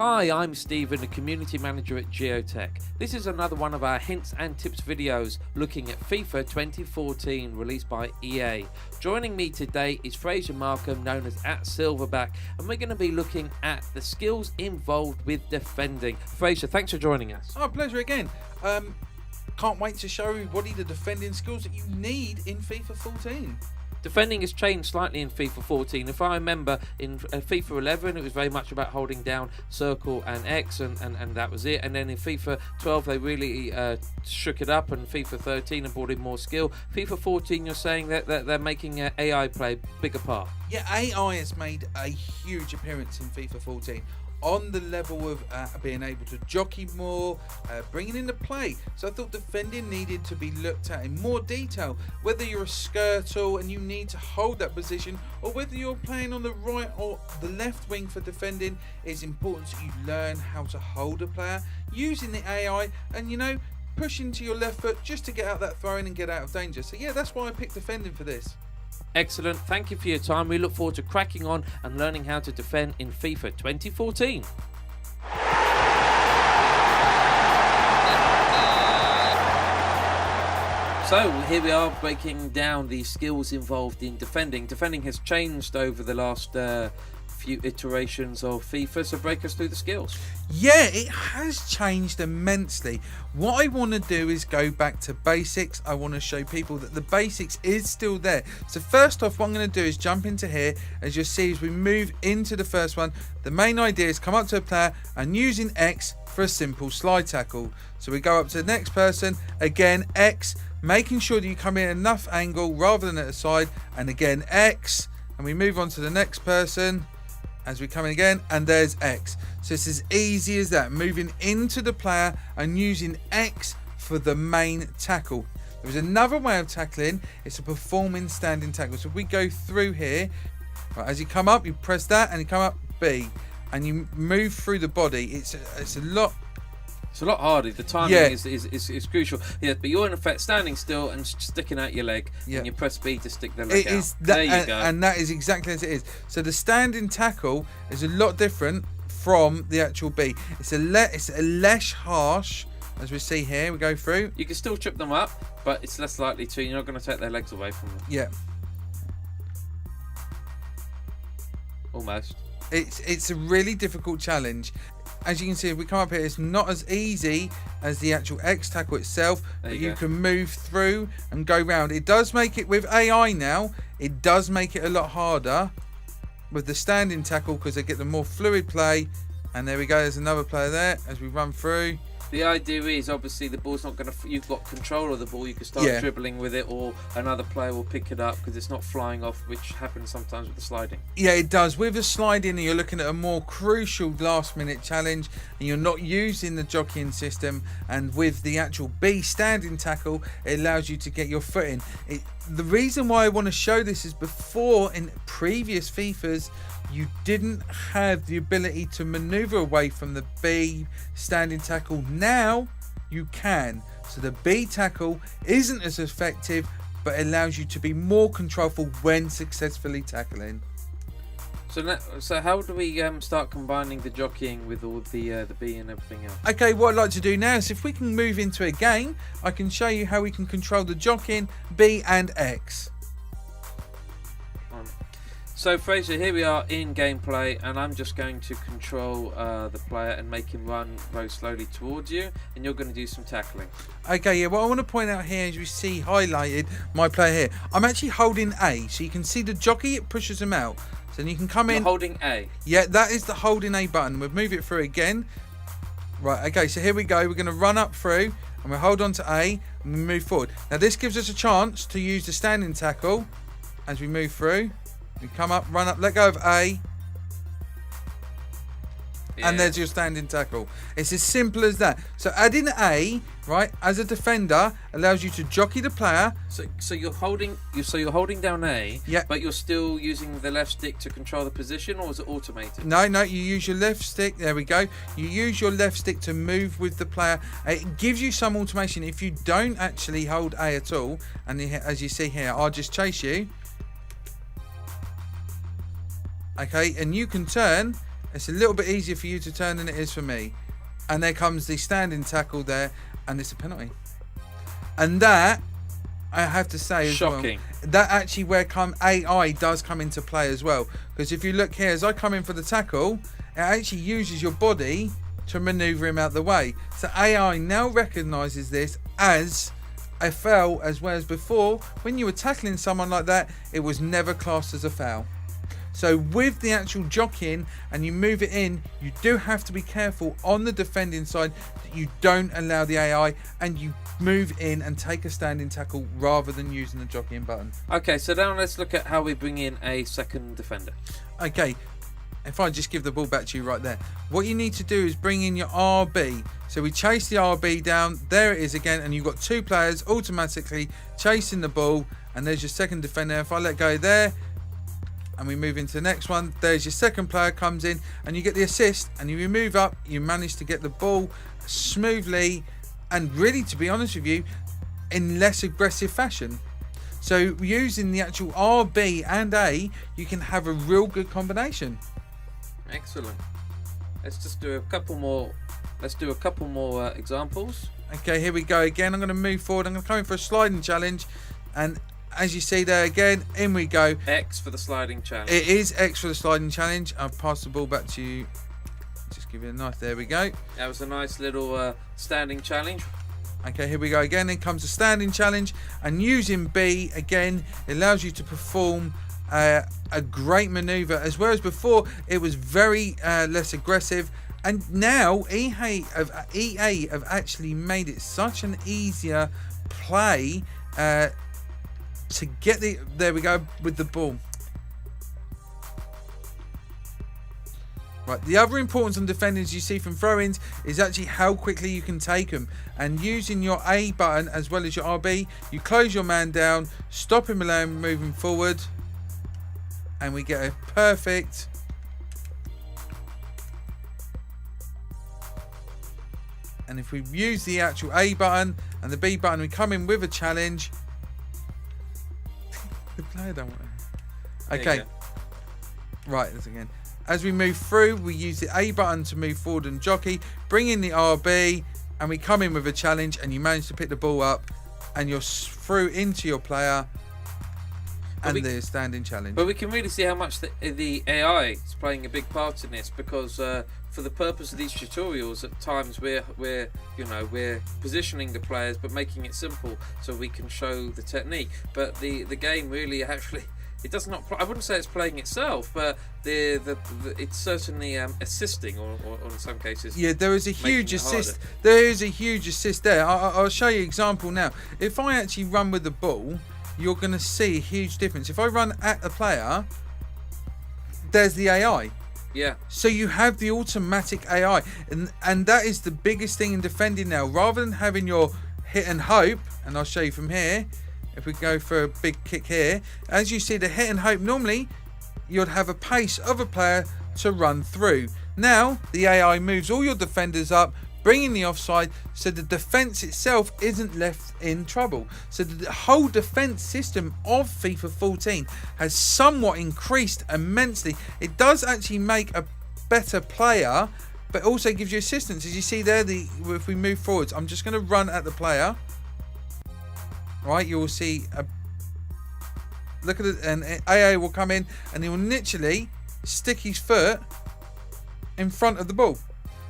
Hi, I'm Stephen, the Community Manager at Gioteck. This is another one of our hints and tips videos looking at FIFA 2014 released by EA. Joining me today is Fraser Markham, known as @Silverback, and we're going to be looking at the skills involved with defending. Fraser, thanks for joining us. Oh, pleasure again. Can't wait to show everybody the defending skills that you need in FIFA 14. Defending has changed slightly in FIFA 14. If I remember, in FIFA 11 it was very much about holding down circle and X and that was it. And then in FIFA 12 they really shook it up, and FIFA 13 and brought in more skill. FIFA 14 you're saying that they're making AI play a bigger part. Yeah, AI has made a huge appearance in FIFA 14. On the level of being able to jockey more, bringing in the play. So I thought defending needed to be looked at in more detail. Whether you're a skirtle and you need to hold that position, or whether you're playing on the right or the left wing for defending, it's important that you learn how to hold a player using the AI and, you know, push into your left foot just to get out that throw in and get out of danger. So yeah, that's why I picked defending for this. Excellent, thank you for your time. We look forward to cracking on and learning how to defend in FIFA 2014. So here we are breaking down the skills involved in defending. Defending has changed over the last few iterations of FIFA, so break us through the skills. Yeah, it has changed immensely. What I want to do is go back to basics. I want to show people that the basics is still there. So first off, what I'm going to do is jump into here. As you'll see, as we move into the first one, the main idea is come up to a player and using X for a simple slide tackle. So we go up to the next person, again X, making sure that you come in enough angle rather than at the side, and again X, and we move on to the next person as we come in again, and there's X. So it's as easy as that, moving into the player and using X for the main tackle. There's another way of tackling, it's a performing standing tackle. So if we go through here, right, as you come up, you press that and you come up B and you move through the body. It's a lot. It's a lot harder. The timing is crucial. Yeah, but you're in effect standing still and sticking out your leg, and you press B to stick the leg out. There you go. And that is exactly as it is. So the standing tackle is a lot different from the actual B. It's a less harsh, as we see here. We go through. You can still trip them up, but it's less likely to. You're not going to take their legs away from them. Yeah. Almost. It's a really difficult challenge. As you can see, if we come up here, it's not as easy as the actual X tackle itself, but you can move through and go round. It does make it, with AI now, it does make it a lot harder with the standing tackle because they get the more fluid play. And there we go, there's another player there as we run through. The idea is obviously the ball's not going to. You've got control of the ball. You can start dribbling with it, or another player will pick it up because it's not flying off, which happens sometimes with the sliding. Yeah, it does. With the sliding, you're looking at a more crucial last-minute challenge, and you're not using the jockeying system. And with the actual B standing tackle, it allows you to get your foot in. The reason why I want to show this is before in previous FIFAs, you didn't have the ability to maneuver away from the B standing tackle. Now you can. So the B tackle isn't as effective, but it allows you to be more controlful when successfully tackling. So how do we start combining the jockeying with all the B and everything else? Okay, what I'd like to do now is if we can move into a game, I can show you how we can control the jockeying, B and X. So Fraser, here we are in gameplay, and I'm just going to control the player and make him run very slowly towards you, and you're going to do some tackling. Okay, yeah, what I want to point out here, as you see highlighted, my player here, I'm actually holding A, so you can see the jockey, it pushes him out. So then you can come in. You're holding A? Yeah, that is the holding A button. We'll move it through again. Right, okay, so here we go. We're going to run up through, and we'll hold on to A, and we move forward. Now this gives us a chance to use the standing tackle as we move through. You come up, run up, let go of A, and there's your standing tackle. It's as simple as that. So adding A, right, as a defender allows you to jockey the player. So you're holding down A, but you're still using the left stick to control the position, or is it automated? No, you use your left stick. There we go. You use your left stick to move with the player. It gives you some automation. If you don't actually hold A at all, and as you see here, I'll just chase you. Okay, and you can turn It's a little bit easier for you to turn than it is for me. And there comes the standing tackle there, and it's a penalty. And that, I have to say as Shocking. well, that actually where AI does come into play as well. Because if you look here, as I come in for the tackle, it actually uses your body to maneuver him out the way. So AI now recognises this as a foul, as well as before, when you were tackling someone like that, it was never classed as a foul. So with the actual jockeying and you move it in, you do have to be careful on the defending side that you don't allow the AI and you move in and take a standing tackle rather than using the jockeying button. Okay, so now let's look at how we bring in a second defender. Okay, if I just give the ball back to you right there, what you need to do is bring in your RB. So we chase the RB down, there it is again, and you've got two players automatically chasing the ball, and there's your second defender. If I let go there, and we move into the next one, there's your second player comes in and you get the assist, and you move up, you manage to get the ball smoothly and really, to be honest with you, in less aggressive fashion. So using the actual RB and A, you can have a real good combination. Excellent. Let's just do a couple more. Let's do a couple more examples. Okay, here we go again. I'm going to move forward. I'm going to come in for a sliding challenge, and as you see there again, in we go. X for the sliding challenge. It is X for the sliding challenge. I'll pass the ball back to you. Just give it a knife. There we go. That was a nice little standing challenge. Okay, here we go again. Then comes a standing challenge, and using B again, it allows you to perform a great maneuver, as well as before it was very less aggressive. And now EA have actually made it such an easier play to get the, there we go, with the ball. Right, the other importance on defenders you see from throw-ins is actually how quickly you can take them. And using your A button as well as your RB, you close your man down, stop him alone moving forward, and we get a perfect and if we use the actual A button and the B button, we come in with a challenge. The player don't want it. Okay. Right, this again. As we move through, we use the A button to move forward and jockey, bring in the RB, and we come in with a challenge, and you manage to pick the ball up, and you're through into your player, and the standing challenge. But we can really see how much the AI is playing a big part in this, because for the purpose of these tutorials, at times we're positioning the players but making it simple so we can show the technique. But the game really actually, it does not. I wouldn't say it's playing itself, but it's certainly assisting, or in some cases. Yeah, there is a huge assist. There is a huge assist there. I'll show you an example now. If I actually run with the ball, you're going to see a huge difference. If I run at the player, there's the AI. Yeah. So you have the automatic AI, and that is the biggest thing in defending now. Rather than having your hit and hope, and I'll show you from here. If we go for a big kick here, as you see the hit and hope, normally you'd have a pace of a player to run through. Now the AI moves all your defenders up, bringing the offside, so the defence itself isn't left in trouble. So the whole defence system of FIFA 14 has somewhat increased immensely. It does actually make a better player, but also gives you assistance. As you see there, if we move forwards, I'm just going to run at the player. Right, you will see look at it, and AA will come in and he will literally stick his foot in front of the ball.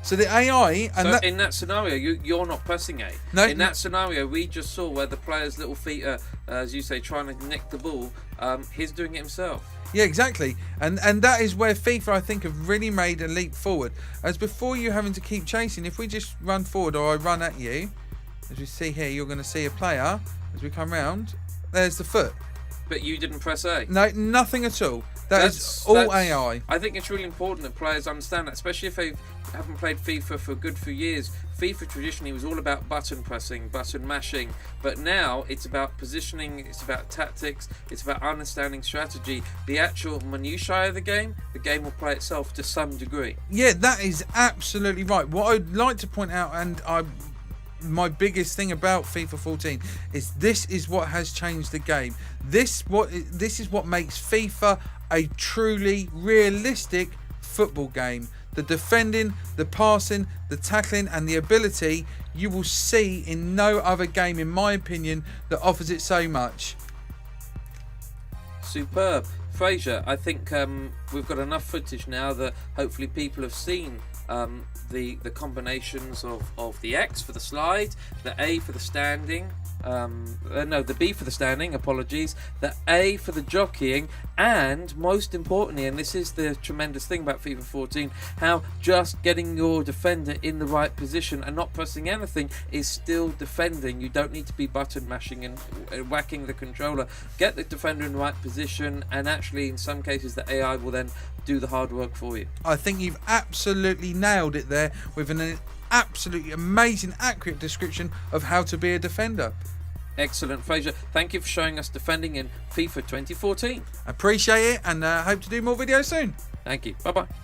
So the AI, and so in that scenario, you're not pressing A. No, in that scenario, we just saw where the player's little feet are, as you say, trying to nick the ball. He's doing it himself. Yeah, exactly. And that is where FIFA, I think, have really made a leap forward. As before, you having to keep chasing. If we just run forward, or I run at you, as we see here, you're going to see a player. As we come round, there's the foot. But you didn't press A. No, nothing at all. That's all AI. I think it's really important that players understand that, especially if they haven't played FIFA for a good few years. FIFA traditionally was all about button pressing, button mashing, but now it's about positioning, it's about tactics, it's about understanding strategy. The actual minutiae of the game will play itself to some degree. Yeah, that is absolutely right. What I'd like to point out, and my biggest thing about FIFA 14 is this is what has changed the game. This is what makes FIFA a truly realistic football game. The defending, the passing, the tackling and the ability you will see in no other game, in my opinion, that offers it so much. Superb. Fraser, I think we've got enough footage now that hopefully people have seen the combinations of the X for the slide, the A for the standing, the B for the standing, apologies, the A for the jockeying, and most importantly, and this is the tremendous thing about FIFA 14, how just getting your defender in the right position and not pressing anything is still defending. You don't need to be button mashing and whacking the controller. Get the defender in the right position, and actually in some cases the AI will then do the hard work for you. I think you've absolutely nailed it there with an absolutely amazing, accurate description of how to be a defender. Excellent, Fraser. Thank you for showing us defending in FIFA 2014. Appreciate it, and hope to do more videos soon. Thank you. Bye-bye.